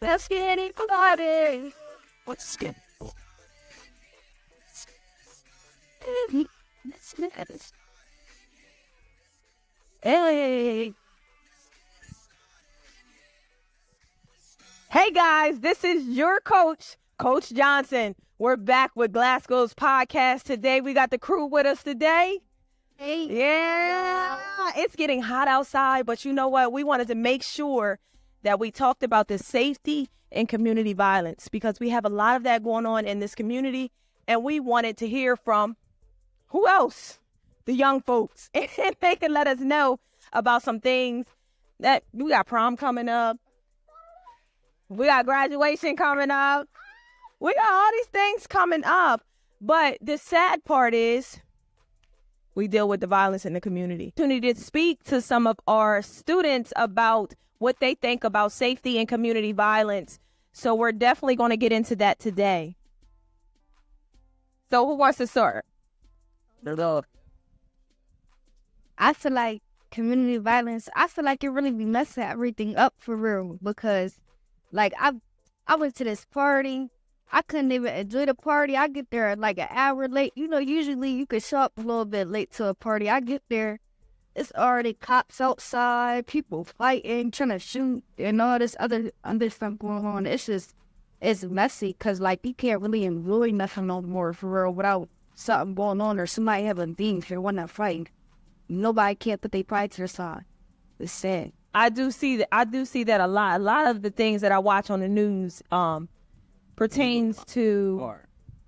Let's get it started. What's good? Hey. Hey guys, this is your coach, Coach Johnson. We're back with Glasgow's podcast today. We got the crew with us today. Hey. Yeah, it's getting hot outside, but you know what? We wanted to make sure that we talked about the safety and community violence because we have a lot of that going on in this community, and we wanted to hear from who else? The young folks. And they can let us know about some things that we got prom coming up. We got graduation coming up. We got all these things coming up. But the sad part is we deal with the violence in the community. Opportunity to speak to some of our students about what they think about safety and community violence. So we're definitely going to get into that today. So who wants to start? I feel like community violence, I feel like it really be messing everything up for real because, like, I went to this party. I couldn't even enjoy the party. I get there like an hour late. You know, usually you could show up a little bit late to a party. I get there, it's already cops outside, people fighting, trying to shoot, and all this other stuff going on. It's messy because, like, you can't really enjoy nothing no more for real without something going on or somebody having beef or one that fighting. Nobody can't put their pride to their side. It's sad. I do see that a lot. A lot of the things that I watch on the news pertains to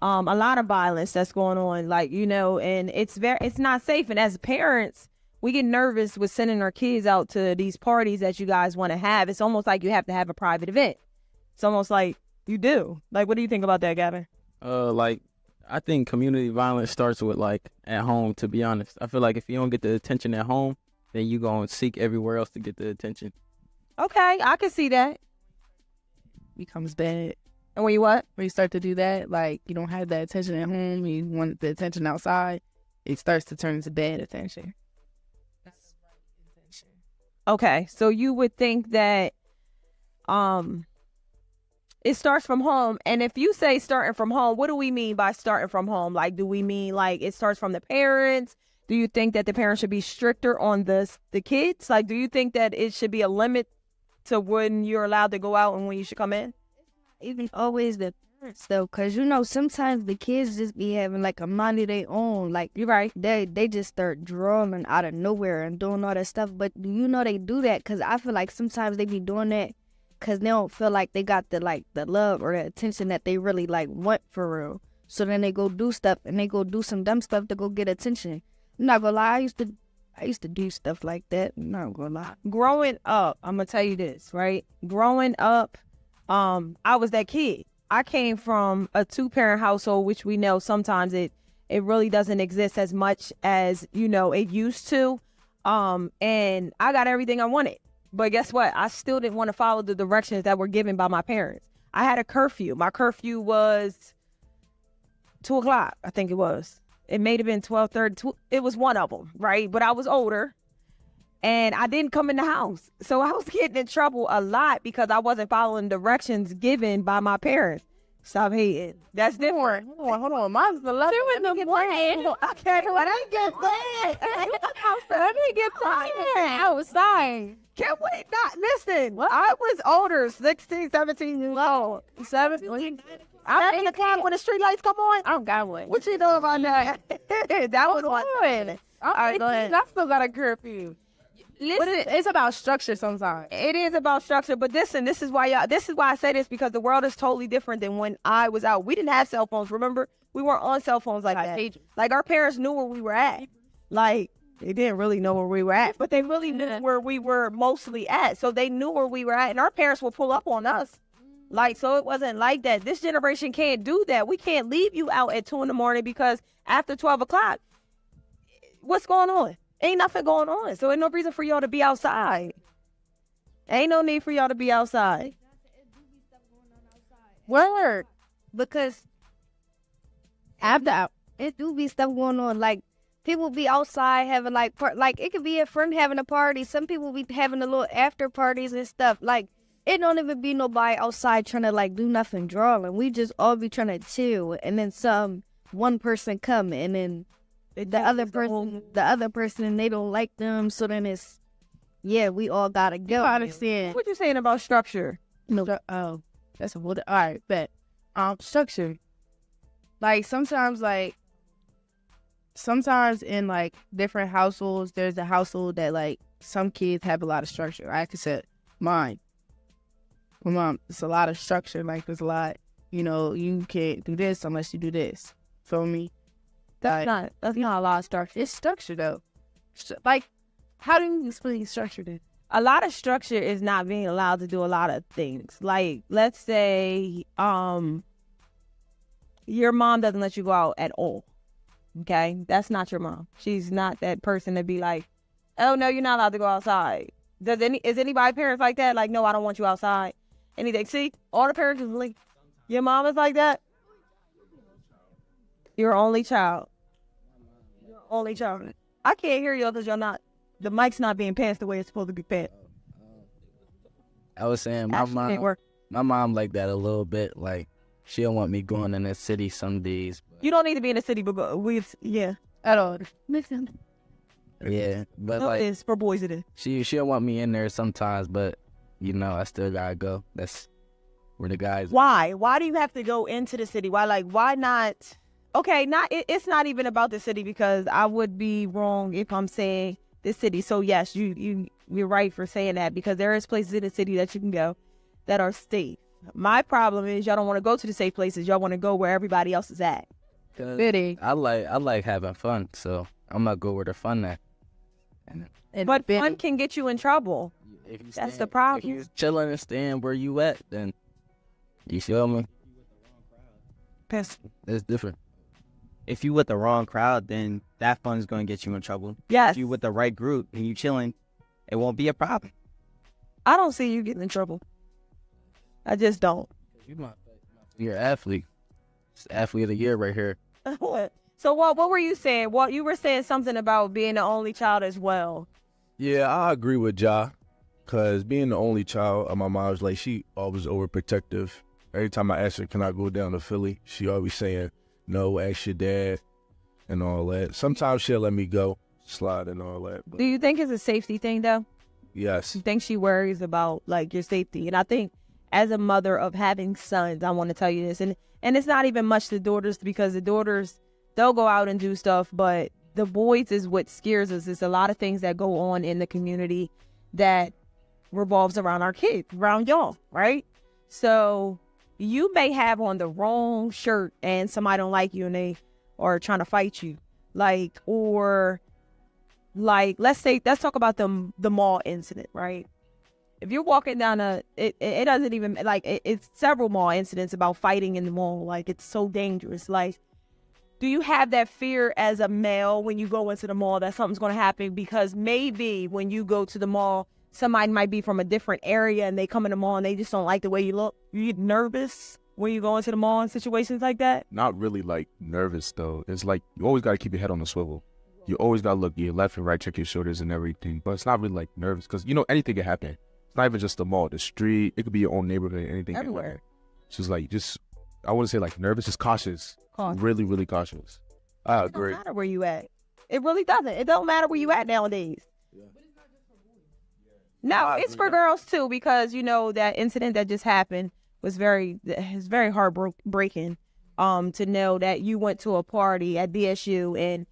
a lot of violence that's going on. Like, you know, and it's not safe. And as parents, we get nervous with sending our kids out to these parties that you guys want to have. It's almost like you have to have a private event. It's almost like you do. Like, what do you think about that, Gavin? I think community violence starts with, like, at home, to be honest. I feel like if you don't get the attention at home, then you going to seek everywhere else to get the attention. Okay, I can see that. Becomes bad. And when you what? When you start to do that, like, you don't have that attention at home, you want the attention outside, it starts to turn into bad attention. That's right attention. Okay, so you would think that it starts from home. And if you say starting from home, what do we mean by starting from home? Like, do we mean like it starts from the parents? Do you think that the parents should be stricter on the kids? Like, do you think that it should be a limit to when you're allowed to go out and when you should come in? Even always the parents, though, because, you know, sometimes the kids just be having, like, a mind of their own. Like, You're right. they just start drawing out of nowhere and doing all that stuff. But, you know, they do that because I feel like sometimes they be doing that because they don't feel like they got the love or the attention that they really, like, want for real. So then they go do stuff and they go do some dumb stuff to go get attention. I'm not gonna lie, I used to do stuff like that. I'm not gonna lie. Growing up, I'm gonna tell you this, right? Growing up, I was that kid. I came from a 2-parent household, which we know sometimes it really doesn't exist as much as, you know, it used to. And I got everything I wanted. But guess what? I still didn't want to follow the directions that were given by my parents. I had a curfew. My curfew was 2 o'clock, I think it was. It may have been 12:30. It was one of them, right? But I was older, and I didn't come in the house. So I was getting in trouble a lot because I wasn't following directions given by my parents. Stop hating. That's different. Hold on. Mine's the left. Okay, but I get that. Let me get tired. Outside. Can't wait. Not listen. I was older, 16, 17 years old. 7. I'm in the car when the street lights come on. I don't got one. What you know about that? That was one. All right, go ahead. I still got a curfew. But it's about structure sometimes. It is about structure, but this is why I say this, because the world is totally different than when I was out. We didn't have cell phones, remember? We weren't on cell phones like that. Like, our parents knew where we were at. Like, they didn't really know where we were at, but they really knew where we were mostly at. So they knew where we were at, and our parents would pull up on us. Like, so it wasn't like that. This generation can't do that. We can't leave you out at 2 a.m. because after 12 o'clock, what's going on? Ain't nothing going on. So ain't no reason for y'all to be outside. Ain't no need for y'all to be outside. Word. Because after it do be stuff going on. Like, people be outside having, like, it could be a friend having a party. Some people be having a little after parties and stuff. Like, it don't even be nobody outside trying to like do nothing drawing. We just all be trying to chill, and then one person come, and then the other person, they don't like them, so then it's, yeah, we all gotta go. I understand. What you saying about structure? No. Oh, that's a whole. All right, bet. Structure. Like sometimes in like different households, there's a household that like some kids have a lot of structure. I could say mine. My mom, it's a lot of structure. Like there's a lot. You can't do this unless you do this. Feel me? That's not a lot of structure. It's structure though. Like, how do you explain structure then? A lot of structure is not being allowed to do a lot of things. Like, let's say your mom doesn't let you go out at all. Okay? That's not your mom. She's not that person to be like, oh, no, you're not allowed to go outside. Is anybody parents like that? Like, no, I don't want you outside. Anything. See? All the parents is like, your mom is like that? Your only child. Your only child. I can't hear you because the mic's not being passed the way it's supposed to be passed. I was saying my mom like that a little bit. Like, she don't want me going in the city some days. You don't need to be in the city, but At all. Listen, Yeah, but no, like it is for boys. It is. she don't want me in there sometimes, but I still gotta go. That's where the guys. Why? Why do you have to go into the city? Why not? Okay, it's not even about the city, because I would be wrong if I'm saying the city. So yes, you're right for saying that, because there is places in the city that you can go that are safe. My problem is y'all don't want to go to the safe places. Y'all want to go where everybody else is at. I like having fun, so I'm gonna go where the fun at. But fun can get you in trouble. That's the problem. If you chilling and staying where you at, then you feel me? It's different. If you with the wrong crowd, then that fun's going to get you in trouble. Yes. If you with the right group and you chilling, it won't be a problem. I don't see you getting in trouble. I just don't. You're an athlete. It's athlete of the year right here. So what were you saying? You were saying something about being the only child as well. Yeah, I agree with Ja, because being the only child of my mom's, like, she always overprotective. Every time I ask her, can I go down to Philly, she always saying, no, ask your dad and all that. Sometimes she'll let me go, slide and all that. But Do you think it's a safety thing, though? yes. You think she worries about, like, your safety? And I think as a mother of having sons, I want to tell you this. And it's not even much the daughters, because the daughters, they'll go out and do stuff, but the boys is what scares us. There's a lot of things that go on in the community that revolves around our kids, around y'all, right? So you may have on the wrong shirt and somebody don't like you and they are trying to fight you. Let's talk about the mall incident, right? If you're walking down it doesn't even, it's several mall incidents about fighting in the mall. Like, it's so dangerous. Like, do you have that fear as a male when you go into the mall that something's going to happen? Because maybe when you go to the mall, somebody might be from a different area and they come in the mall and they just don't like the way you look. You get nervous when you go into the mall in situations like that? Not really, like, nervous, though. It's like you always got to keep your head on the swivel. You always got to look your left and right, check your shoulders and everything. But it's not really, like, nervous, because, anything can happen. It's not even just the mall, the street. It could be your own neighborhood, anything. Everywhere. It's just like, I wouldn't say, like, nervous, just cautious. Really, really cautious. I agree. It don't matter where you at. It really doesn't. It don't matter where you at nowadays. Yeah. No, it's for girls too, because that incident that just happened was very heartbreaking. To know that you went to a party at BSU and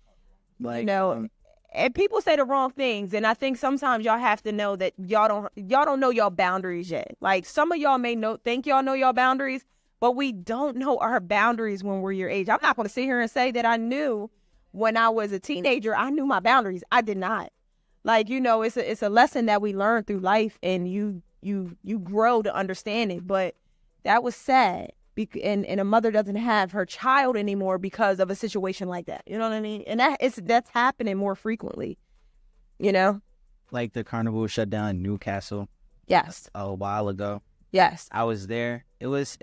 and people say the wrong things, and I think sometimes y'all have to know that y'all don't know y'all boundaries yet. Like, some of y'all may think y'all know y'all boundaries, but we don't know our boundaries when we're your age. I'm not going to sit here and say that I knew when I was a teenager, I knew my boundaries. I did not. Like, it's a lesson that we learn through life, and you grow to understand it. But that was sad, and a mother doesn't have her child anymore because of a situation like that. You know what I mean? And that's happening more frequently. Like the carnival shut down in Newcastle. Yes. A while ago. Yes. I was there. It was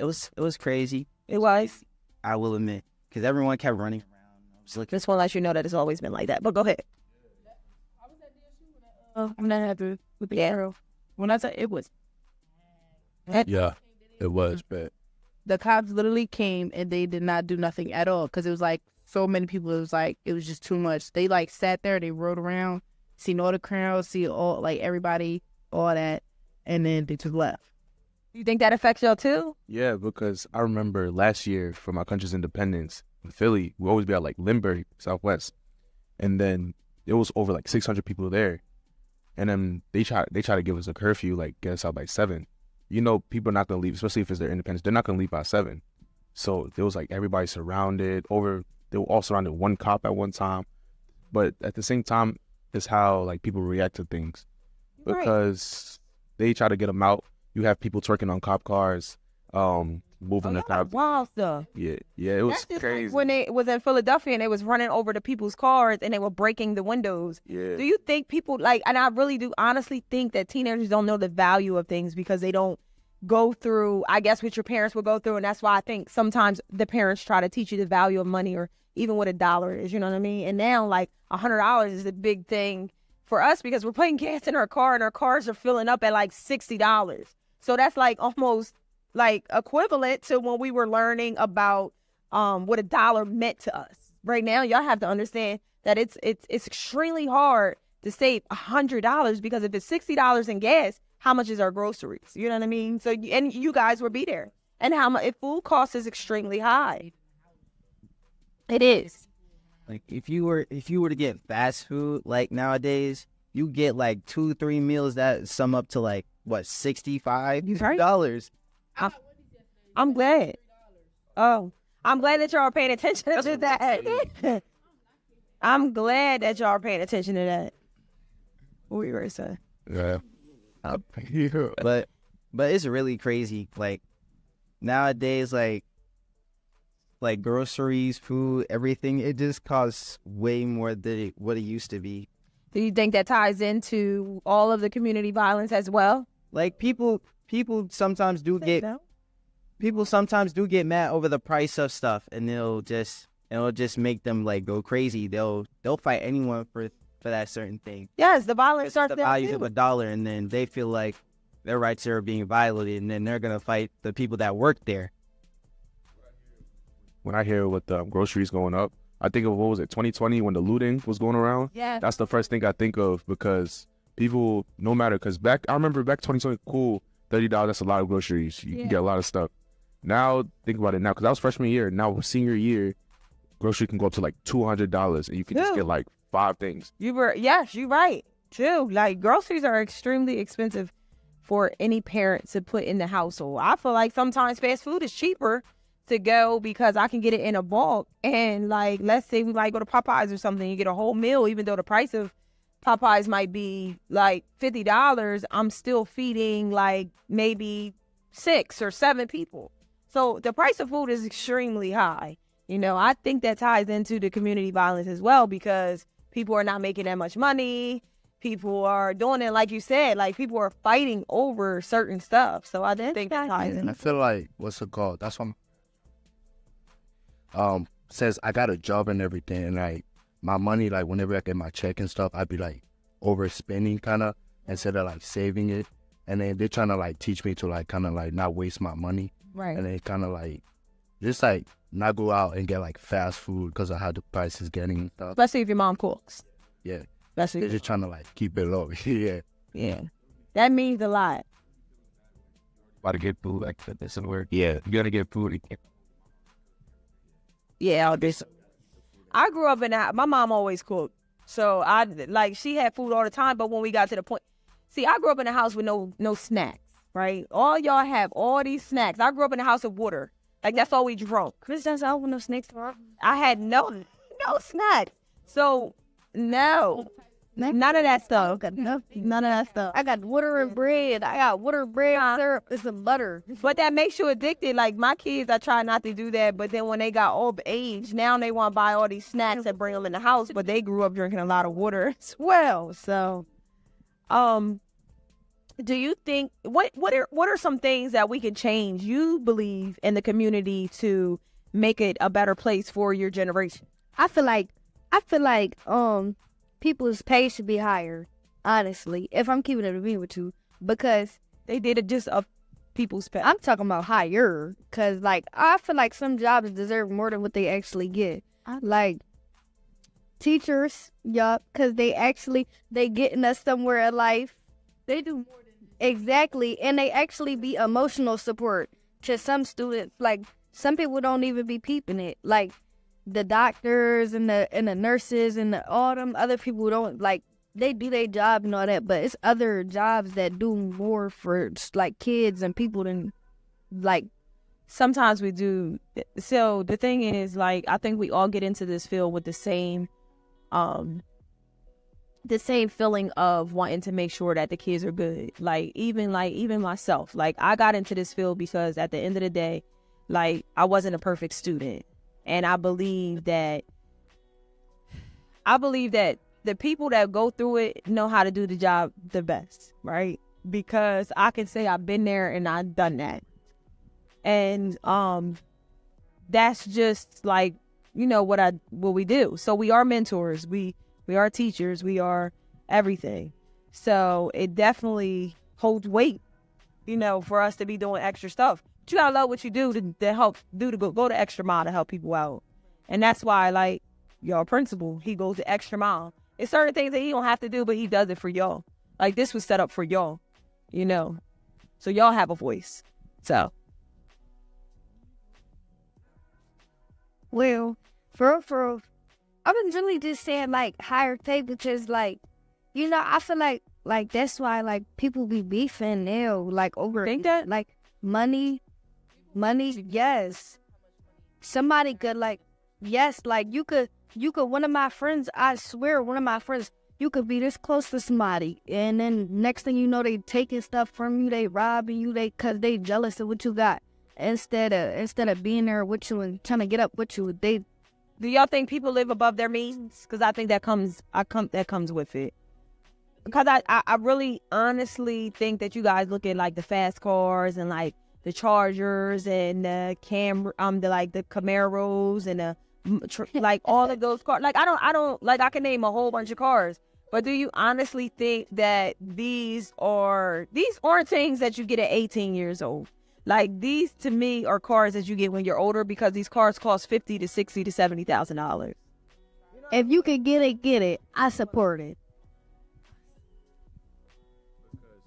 crazy. It was. I will admit, because everyone kept running around. I was like, this one lets you know that it's always been like that. But go ahead. When I had with the arrow. When I said it was Yeah, it was bad. The cops literally came and they did not do nothing at all because it was like so many people. It was just too much. They like sat there, they rode around, seen all the crowds, see all like everybody, all that, and then they just left. You think that affects y'all too? Yeah, because I remember last year for my country's independence in Philly, we always be at like Lindbergh, Southwest, and then it was over like 600 people there, and then they try to give us a curfew, like get us out by 7. You know, people are not gonna leave, especially if it's their independence. They're not gonna leave by 7. So there was like everybody surrounded. They were all surrounded one cop at one time, but at the same time, it's how like people react to things because they try to get them out. You have people twerking on cop cars, moving the cops. Wild stuff. Yeah, it was That's just crazy. like when they was in Philadelphia and they was running over to people's cars and they were breaking the windows. Yeah. Do you think people like, and I really do honestly think that teenagers don't know the value of things because they don't go through, I guess, what your parents would go through. And that's why I think sometimes the parents try to teach you the value of money or even what $1 is, you know what I mean? And now like $100 is a big thing for us because we're putting gas in our car and our cars are filling up at like $60. So that's like almost like equivalent to when we were learning about what $1 meant to us. Right now, y'all have to understand that it's extremely hard to save $100 because if it's $60 in gas, how much is our groceries? You know what I mean? So, and you guys will be there. And how much if food cost is extremely high. It is. Like if you were to get fast food, like nowadays, you get like 2-3 meals that sum up to like what $65. I'm glad. Oh, I'm glad that y'all are paying attention to that. I'm glad that y'all are paying attention to that. What were you going to say? Yeah. But it's really crazy. Like nowadays, like groceries, food, everything, it just costs way more than what it used to be. Do you think that ties into all of the community violence as well? Like people sometimes do get mad over the price of stuff, and it'll just make them like go crazy. They'll fight anyone for that certain thing. Yes, the violence starts the there value too. of $1, and then they feel like their rights are being violated, and then they're gonna fight the people that work there. When I hear what the groceries going up, I think of, what was it, 2020 when the looting was going around? Yeah. That's the first thing I think of because people, no matter, because I remember back 2020, cool, $30, that's a lot of groceries. You can get a lot of stuff. Now, think about it now, because that was freshman year. Now, senior year, grocery can go up to like $200 and you can just get like 5 things. Yes, you're right, too. Like, groceries are extremely expensive for any parent to put in the household. I feel like sometimes fast food is cheaper to go because I can get it in a bulk. And like, let's say we might go to Popeyes or something, you get a whole meal, even though the price of Popeyes might be like $50, I'm still feeding like maybe 6 or 7 people. So the price of food is extremely high. You know, I think that ties into the community violence as well because people are not making that much money. People are doing it, like you said, like people are fighting over certain stuff. So I think that ties in. I feel like, what's it called? That's what says I got a job and everything, and like my money, like whenever I get my check and stuff, I'd be like overspending kind of instead of like saving it. And then they're trying to like teach me to like kind of like not waste my money. Right. And then kind of like just like not go out and get like fast food because of how the price is getting and stuff. Especially if your mom cooks. Yeah. Especially. They're just trying to like keep it low. Yeah. Yeah. That means a lot. About to get food like this and where Yeah. you gotta get food. Yeah, I grew up in that. My mom always cooked. So she had food all the time. But when we got to the point, see, I grew up in a house with no snacks, right? All y'all have all these snacks. I grew up in a house of water. Like that's all we drunk. Chris doesn't have no snakes for I had no snacks. So no. None of that stuff. None of that stuff. I got water and bread. I got water, bread, syrup, and some butter. But that makes you addicted. Like my kids, I try not to do that. But then when they got old age, now they want to buy all these snacks and bring them in the house. But they grew up drinking a lot of water as well. So, do you think what are some things that we can change? You believe in the community to make it a better place for your generation? I feel like people's pay should be higher, honestly, if I'm keeping it real with you, because They did it just a people's pay. I'm talking about higher, cause like I feel like some jobs deserve more than what they actually get. Like teachers, yup, cause they getting us somewhere in life. They do more than exactly, and they actually be emotional support to some students. Like some people don't even be peeping it. Like the doctors and the nurses and all them other people don't like. They do their job and all that, but it's other jobs that do more for like kids and people than like. Sometimes we do. So the thing is, like, I think we all get into this field with the same feeling of wanting to make sure that the kids are good. Even myself, like I got into this field because at the end of the day, like I wasn't a perfect student, and I believe that the people that go through it know how to do the job the best, right? Because I can say I've been there and I've done that. And that's just like, what we do. So we are mentors, we are teachers, we are everything. So it definitely holds weight, for us to be doing extra stuff. But you gotta love what you do to help to go the extra mile to help people out. And that's why, like, your principal, he goes the extra mile. It's certain things that he don't have to do, but he does it for y'all. Like this was set up for y'all, so y'all have a voice. So. Well, for real, I've been really just saying like higher pay because like, I feel like that's why like people be beefing now like over think that like money. Yes, somebody could like yes like you could one of my friends. I swear, one of my friends. You could be this close to somebody, and then next thing you know, they taking stuff from you, they robbing you, cause they jealous of what you got. Instead of being there with you and trying to get up with you, do y'all think people live above their means? Because I think that comes with it. Because I really honestly think that you guys look at like the fast cars and like the Chargers and the the Camaros and like all of those cars. Like I don't like I can name a whole bunch of cars. But do you honestly think that these aren't things that you get at 18 years old? Like these to me are cars that you get when you're older because these cars cost $50,000 to $60,000 to $70,000. If you can get it. I support it.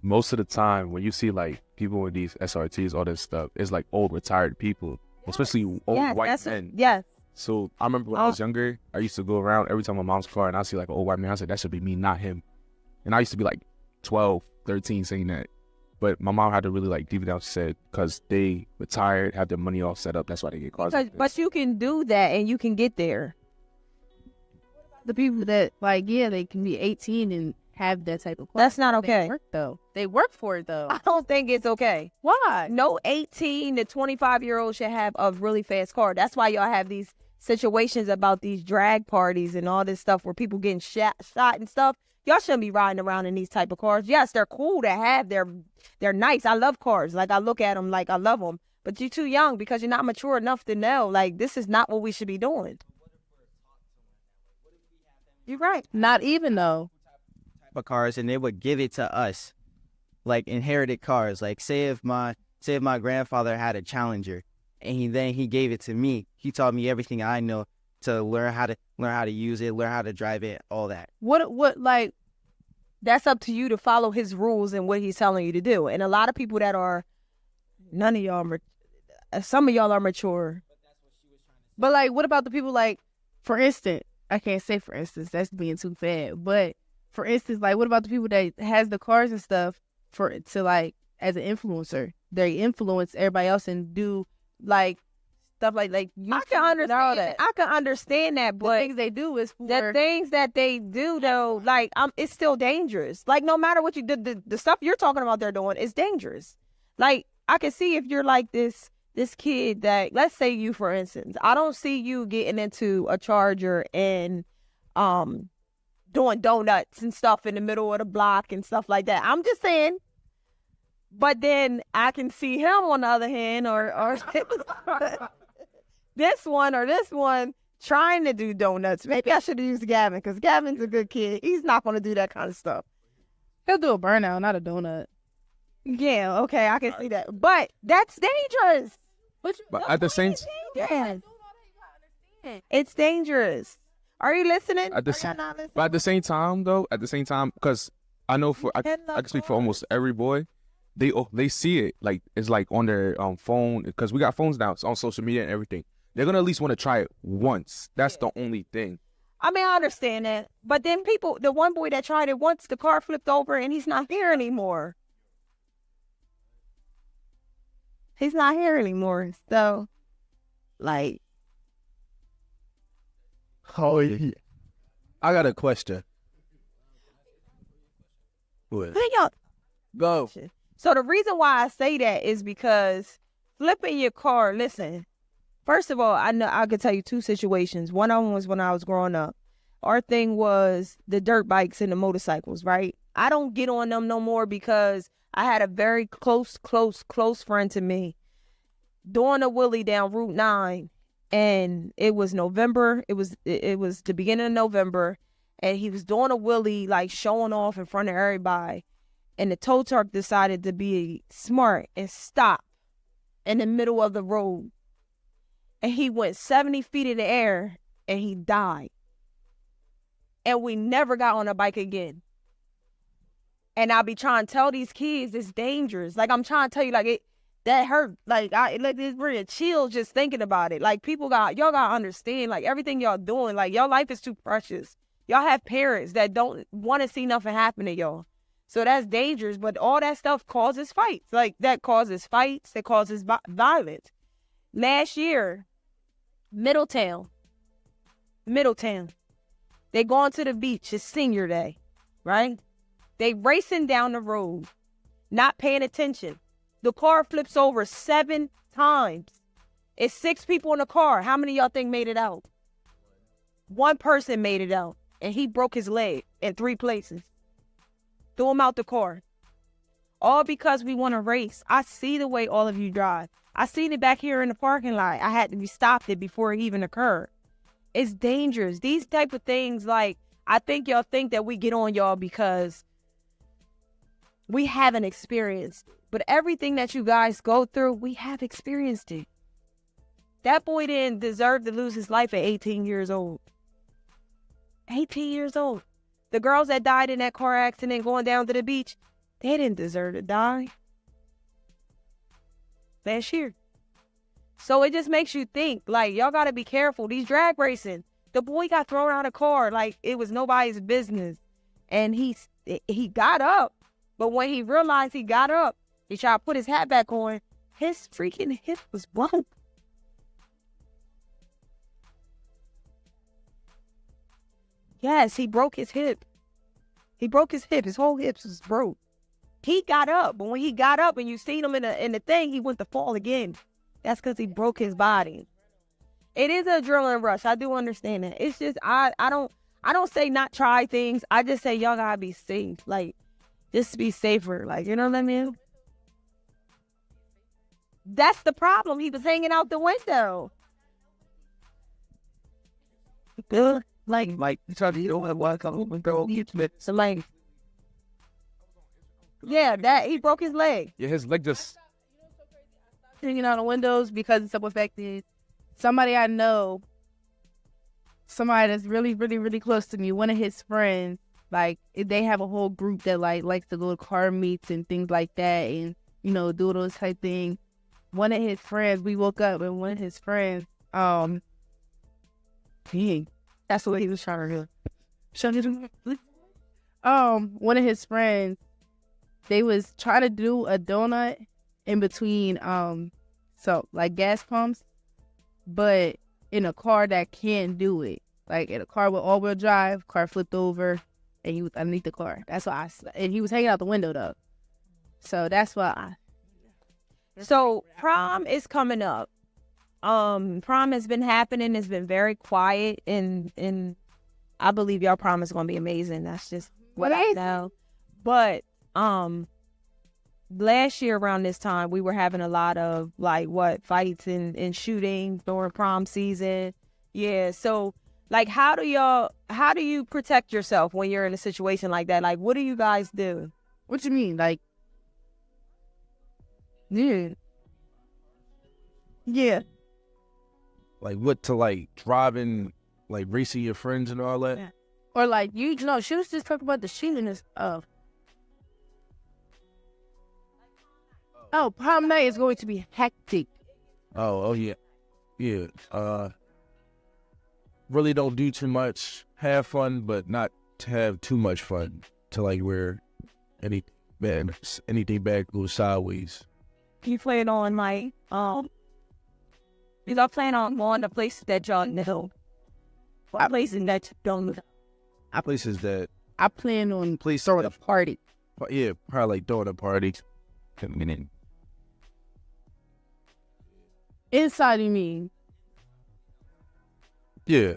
Most of the time when you see like people with these SRTs, all this stuff, it's like old retired people, especially old white men. Yes. So I remember when I was younger, I used to go around every time my mom's car and I see like an old white man. I said, that should be me, not him. And I used to be like 12, 13 saying that. But my mom had to really like deep it down. She said, because they retired, have their money all set up. That's why they get cars. But you can do that and you can get there. The people that like, they can be 18 and have that type of car. That's not okay. They work for it though. I don't think it's okay. Why? No 18 to 25-year-old should have a really fast car. That's why y'all have these situations about these drag parties and all this stuff where people getting shot and stuff. Y'all shouldn't be riding around in these type of cars. Yes, they're cool to have. They're nice. I love cars. Like I look at them like I love them. But you're too young because you're not mature enough to know. Like this is not what we should be doing. You're right. Not even though. Type of cars, and they would give it to us, like inherited cars. Like say if my grandfather had a Challenger, and he gave it to me. He taught me everything I know to learn how to use it, learn how to drive it, all that. What like that's up to you to follow his rules and what he's telling you to do. And a lot of people that are, none of y'all, some of y'all are mature. But like, what about the people like, for instance, I can't say for instance, that's being too fat. But for instance, like, what about the people that has the cars and stuff to like as an influencer? They influence everybody else and do like stuff like you. I can understand that. I can understand that, but the things they do is the things that they do though, like it's still dangerous. Like no matter what you do, the stuff you're talking about they're doing is dangerous. Like I can see if you're like this kid that, let's say you for instance, I don't see you getting into a Charger and doing donuts and stuff in the middle of the block and stuff like that. I'm just saying. But then I can see him on the other hand, or this one trying to do donuts. Maybe I should have used Gavin because Gavin's a good kid. He's not going to do that kind of stuff. He'll do a burnout, not a donut. Yeah, okay, I can see that. But that's dangerous. But at the same Dangerous. It's dangerous. Are you listening? at the Are same y'all not listening? but at the same time though, because I know I can speak for almost every boy, they see it like it's like on their phone, because we got phones now, it's on social media and everything. They're gonna at least want to try it once. That's the only thing. I mean, I understand that. But then the one boy that tried it once, the car flipped over and he's not here anymore. He's not here anymore. So, like, Oh, yeah. I got a question. What? think y'all. Go. So the reason why I say that is because flipping your car, listen, first of all, I know I could tell you two situations. One of them was when I was growing up. Our thing was the dirt bikes and the motorcycles, right? I don't get on them no more because I had a very close friend to me doing a wheelie down Route 9, and it was November. It was the beginning of November, and he was doing a wheelie, like showing off in front of everybody. And the tow truck decided to be smart and stop in the middle of the road. And he went 70 feet in the air and he died. And we never got on a bike again. And I'll be trying to tell these kids it's dangerous. Like, I'm trying to tell you, like, that hurt. Like, it's really chill just thinking about it. Like, y'all gotta understand, like, everything y'all doing, like, your life is too precious. Y'all have parents that don't want to see nothing happen to y'all. So that's dangerous, but all that stuff causes fights. Like, that causes fights, that causes violence. Last year, Middletown, they going to the beach. It's senior day, right? They racing down the road, not paying attention. The car flips over 7 times. It's 6 people in the car. How many of y'all think made it out? One person made it out, and he broke his leg in 3 places. Threw him out the car. All because we want to race. I see the way all of you drive. I seen it back here in the parking lot. I had to be stopped it before it even occurred. It's dangerous. These type of things, like, I think y'all think that we get on y'all because we haven't experienced it. But everything that you guys go through, we have experienced it. That boy didn't deserve to lose his life at 18 years old. 18 years old. The girls that died in that car accident going down to the beach, they didn't deserve to die. Last year. So it just makes you think, like, y'all got to be careful. These drag racing, the boy got thrown out of the car like it was nobody's business. And he got up. But when he realized he got up, he tried to put his hat back on. His freaking hip was broke. Yes, he broke his hip. He broke his hip. His whole hips was broke. He got up, but when he got up and you seen him in the thing, he went to fall again. That's because he broke his body. It is an adrenaline rush. I do understand that. It's just I don't say not try things. I just say y'all gotta be safe. Like, just be safer. Like, you know what I mean? That's the problem. He was hanging out the window. Like you don't have one come window. So like, yeah, that he broke his leg. Yeah, his leg just Hanging out the windows because it's so affected. Somebody I know, somebody that's really, really, really close to me, one of his friends, like, they have a whole group that like likes to go to car meets and things like that, and do those type things. One of his friends, we woke up and one of his friends, that's what he was trying to do. One of his friends, they was trying to do a donut in between so like gas pumps, but in a car that can't do it. Like, in a car with all-wheel drive, car flipped over and he was underneath the car. That's why and he was hanging out the window though. So that's why So prom is coming up. Prom has been happening. It's been very quiet, and I believe y'all prom is gonna be amazing. That's just what I know. But last year around this time, we were having a lot of fights and shooting during prom season. Yeah. So like, how do you protect yourself when you're in a situation like that? Like, what do you guys do? What you mean? Like, Yeah. Yeah. Like what to like driving, like racing your friends and all that. Yeah. Or like you know, she was just talking about the sheeniness of. Oh, prom night is going to be hectic. Oh yeah, yeah. Really don't do too much. Have fun, but not to have too much fun. To like where anything bad goes sideways. You plan on like you don't plan on going to places that y'all know. What places that you don't know? Places that I plan on throwing a party. yeah, probably like throwing a party. Coming in. Inside of me. Yeah.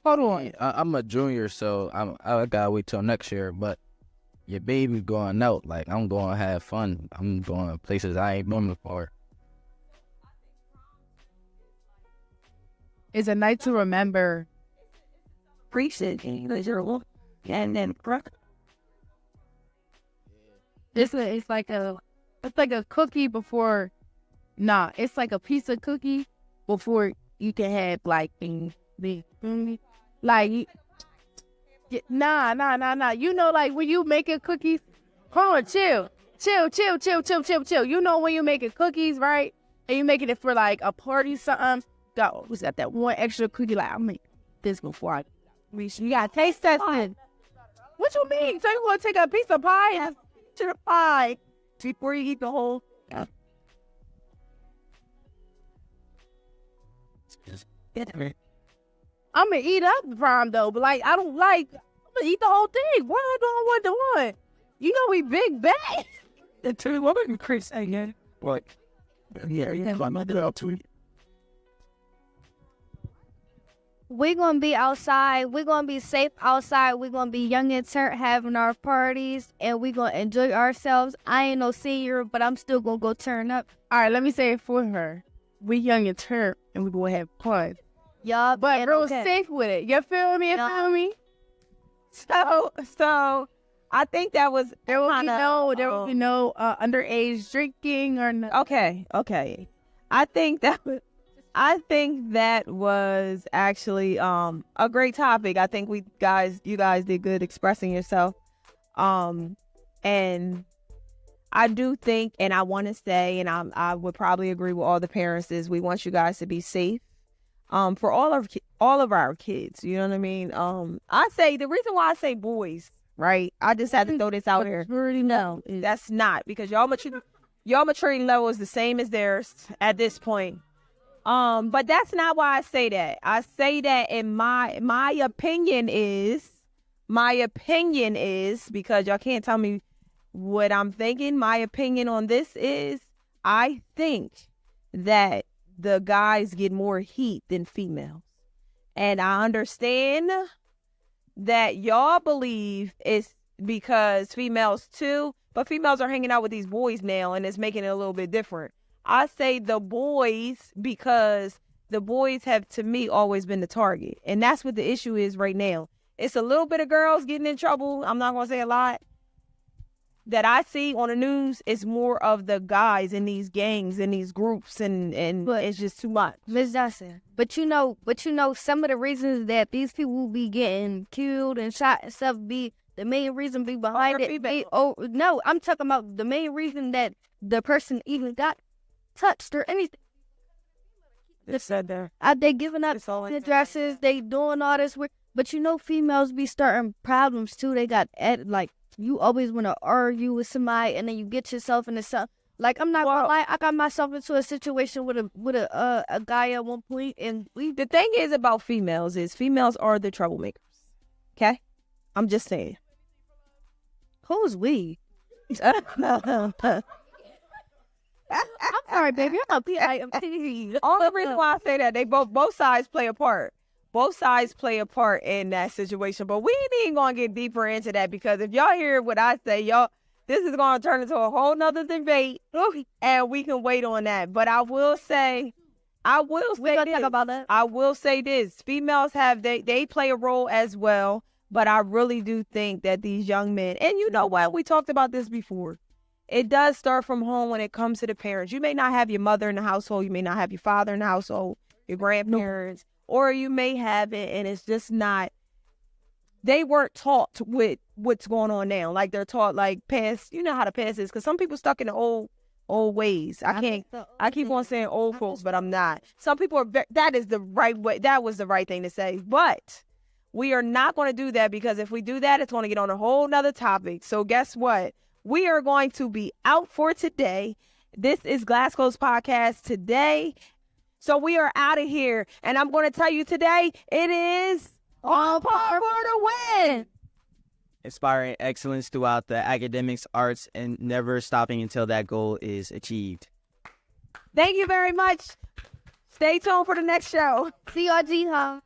Hold on. I'm a junior, so I gotta wait till next year. But your baby going out, like I'm going to have fun. I'm going to places I ain't been before. It's a night to remember. Appreciate it. And then It's like a cookie before. Nah, it's like a piece of cookie before you can have like like nah. You know, like when you making cookies. Hold on, chill. You know when you making cookies, right? And you making it for like a party, something. Go, who's got that one extra cookie? Like I make this before I reach. You gotta taste that shit. What you mean? So you want to take a piece of pie to the pie before you eat the whole? I'm gonna eat up the prom though, but like I'm gonna eat the whole thing. Why am I doing one to one? You know we big bad. the two women Chris again. What? Yeah, I'm not doing too. We're going to be outside. We're going to be safe outside. We're going to be young and turnt having our parties, and we're going to enjoy ourselves. I ain't no senior, but I'm still going to go turn up. All right, let me say it for her. We young and turnt, and we gonna have fun. Y'all, but real safe with it. You feel me? Feel me? So I think that was there will be no underage drinking or no. Okay. I think that was actually a great topic. I think you guys did good expressing yourself. And I do think, and I want to say, and I would probably agree with all the parents, is we want you guys to be safe for all of our kids. You know what I mean? I say the reason why I say boys, right? I just had to throw this out here. No, that's not, because y'all maturity level is the same as theirs at this point. But that's not why I say that. I say that in my opinion is because y'all can't tell me what I'm thinking. My opinion on this is I think that the guys get more heat than females. And I understand that y'all believe it's because females too, but females are hanging out with these boys now and it's making it a little bit different. I say the boys because the boys have, to me, always been the target. And that's what the issue is right now. It's a little bit of girls getting in trouble. I'm not going to say a lot. That I see on the news is more of the guys in these gangs and these groups, and it's just too much. Ms. Johnson, but you know, some of the reasons that these people be getting killed and shot and stuff be the main reason be behind it. No, I'm talking about the main reason that the person even got touched or anything. They said there. They giving up addresses, they doing all this work. But you know, females be starting problems too. They got like, you always want to argue with somebody, and then you get yourself into something. Like, I'm not gonna lie, I got myself into a situation with a guy at one point, and the thing is about females is females are the troublemakers. Okay, I'm just saying. Who's we? I'm sorry, baby. I'm Only reason why I say that, they both sides play a part. Both sides play a part in that situation, but we ain't even gonna get deeper into that, because if y'all hear what I say, this is gonna turn into a whole nother debate, and we can wait on that. But I will say this: females have they play a role as well, but I really do think that these young men, and you know what, we talked about this before. it does start from home when it comes to the parents. You may not have your mother in the household. You may not have your father in the household, your grandparents, or you may have it and it's just not, they weren't taught with what's going on now. Like they're taught like past, you know how the past is, because some people stuck in the old ways. I keep on saying old folks, but I'm not. Some people are, that is the right way. That was the right thing to say. But we are not going to do that, because if we do that, it's going to get on a whole nother topic. So guess what? We are going to be out for today. This is Glasgow's podcast today. So we are out of here. And I'm going to tell you today, it is all par for the win. Inspiring excellence throughout the academics, arts, and never stopping until that goal is achieved. Thank you very much. Stay tuned for the next show. See y'all, G-Hub.